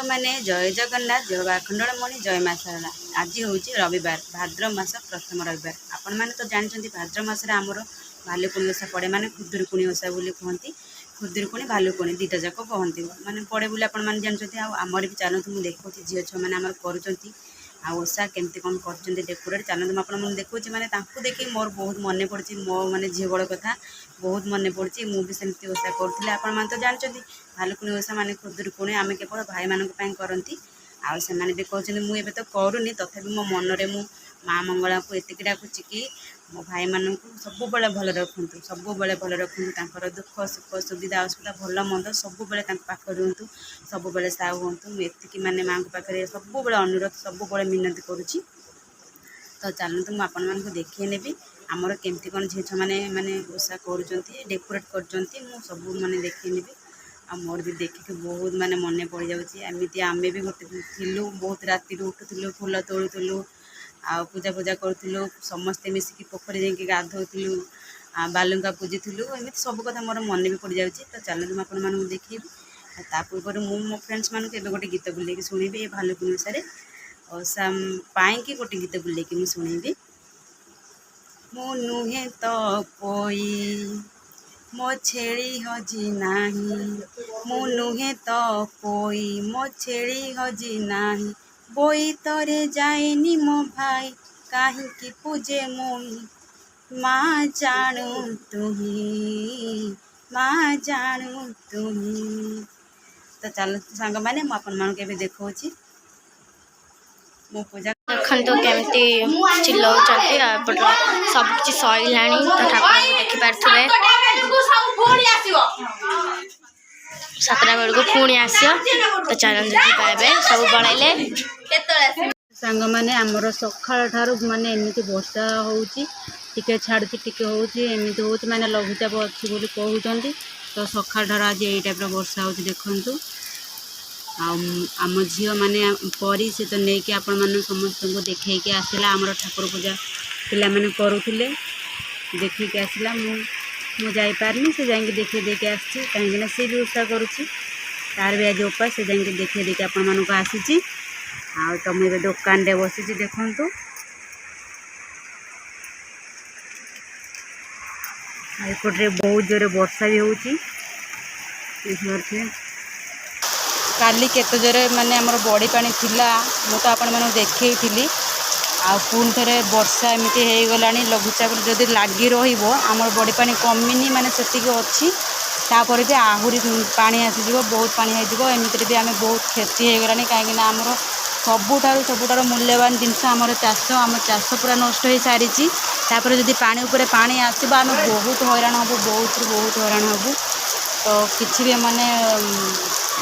मैंने जय जगन्नाथ जय आखंडमणि जय माँ शारदा। आज हूँ रविवार भाद्र मास प्रथम रविवार। आपण मैंने तो जानते भाद्र मासरे आमर भालुकुणी ओषा पड़े माने खुदुरुकुणी ओषा बोली कहती। खुदुरुकुणी भालुकुणी दुईटा जाक कहती माने पड़े बोली आपण मैंने जानते। आमर भी चलते मुझे देखा झील छुआ मैंने आम कर ओषा केमती कौन कर डेकोरेट चलते मुझे देखुची मैंने देखिए मोर बहुत मन पड़ी मो मैंने झील बड़ कथा बहुत मन पड़ी मुझे सेमती ओषा करुँगी। आपण मैंने तो जानते भालुकुणी ओषा माने खुदुरुकुणी आम केवल भाई मानी करती आउ भी कहते मुझे तो करूनी तथापि मो मनरे मु माँ मंगला को एतिक डाकुची कि मो भाई मानू सब भल रखु सब भल रखु दुख सुख सुविधा असुविधा भल मंद सब पाख रुहतु सब सा हूँ मुझे माने माँ पाखे सब अनुरोध सब मिनती करुँची। तो चलते मुझे आपण मानक देखिए नेबी आमर केमती कौन झील मैंने माने ओषा कर डेकोरेट कर सब मैंने देखिए नेबी आ मोर भी देखिए बहुत माने मन पड़ जाती आम भी गोटे थिलु बहुत राति उठुलु फूल तोड़ुलु आ पूजा पूजा करूँ समस्ते मिसिकी पोखरी जाकि गाधोलु बालुका पूजिलु एमती सब कथा मोर मन भी पड़ जाऊँगी। तो चलते मुझे आपण मानक देखिए ता पूर्व मो फ्रेंड्स मानक गोटे गीत बुलेकी शुणी भालुकुणी ओषा ओषा पाई गोटे गीत बुलेकी मुझे शुणी मो नुहे तो कोई मो छेड़ी हजी नाही मो नुहे तो कोई मो छेड़ी हजी नाही बोई तरे जाएनी मो भाई कहीं की पूजे मोई माँ जानू तुम्ही माँ जानू तुम्ही। तो चलो सांग मैंने मुझे भी देखा मो पूजा देखो केमती चिल्लाउछंती सब किछि सइलाणी तो ठाकुर को देखि पारथुबे सातटा बेल को पुणी आसियो। तो चलन जी सब बड़ाइले सांग मैंने आमर सकाल ठार माने एमती वर्षा होउची टिके छाड़ुची टिके होउची एमती होउची माने लघुचाप अच्छी बोली कहउचंती। तो सकाल ठार आज यही टाइप वर्षा होउची देखंतु आम झील माने परी से तो नहीं आपण मैंने समस्त को देखी आसला आमर ठाकुर पूजा पिला माने करुले देखिक आसला मु जापारनी से जाकि देखी देखे आसी कहीं सी भी ओषा करुँची तार भी आज उपास से जाकि देखी देखे आपण मानक आसी आ तो मुझे दुकान रे बसी देखु एपटे बहुत जोरे वर्षा भी होची काली केत जोरे माने आमर बड़ी पानी थिला मु तो आपण मानक देखी आ पुणी थे वर्षा एमती हो गला लघुचाप जदि लगी रमर बड़ी पानी कमिनी माने सेतिक अच्छी तापर भी आहरी पानी आसीज बहुत पानी होमती भी आम बहुत क्षति हो गला कहीं आमर सबुठार मूल्यवान जिनस आमर चाष पूरा नष्ट हो सारी तापर जदि पानी उपरे पानी आसब आम बहुत हैरान हबू बहुत हैरान हबू। तो किसी भी माने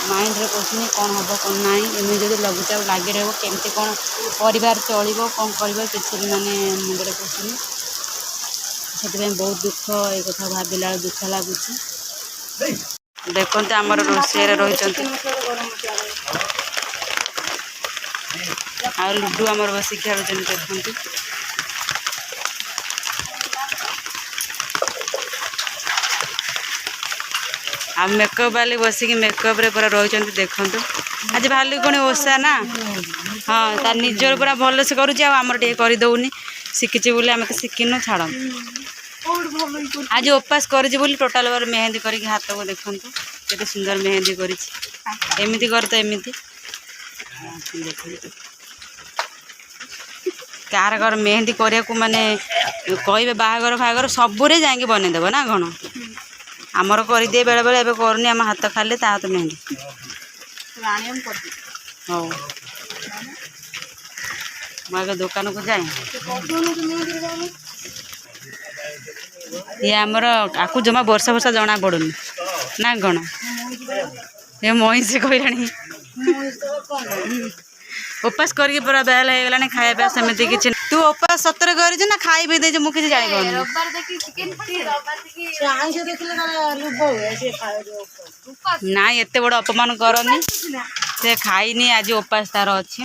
माइंड रे पशुनी कौन हम कौन ना एम जो लघुचाप लगी रमती कौन परिवार चलो कौन कर किसी भी माने मुंडे पशुनी से बहुत दुख ये कथा भाविला दुख लगुच। देखते आमर रोषे रही आ लुडू आमर बस खेल देखते आ मेकअप वाले बसिक मेकअप रे पूरा रही देखु आज भालुकुणी ओषा ना हाँ तार निजर पूरा भल से करुँच आमर टे करदौनी शिखी बोली आम तो शिखिनु छाड़ आज उपास कर टोटाल बार मेहंदी करके हाथ को देखु केते सुंदर मेहंदी करमती कर तो एमती कार घर मेहंदी करने को माने कहे बाहागर फागर सबुरे जाकि बनईदेव ना कौन आमर करदे बेले बेले एवं करनी आम हाथ खाली ता हाथ मेहंदी हाँ मुझे दुकान को जाए ये आमर आकु जमा वर्षा वर्षा जना पड़ुनी ना कौन ये मही से कहलानी उपास करके पूरा बेल हो गलानी खाया सेमती किसी तू उपास सतर कर ना खाई भी दे मुझे जानी ना एत बड़ अपमान करनी से खाईनी आज उपास तार अच्छी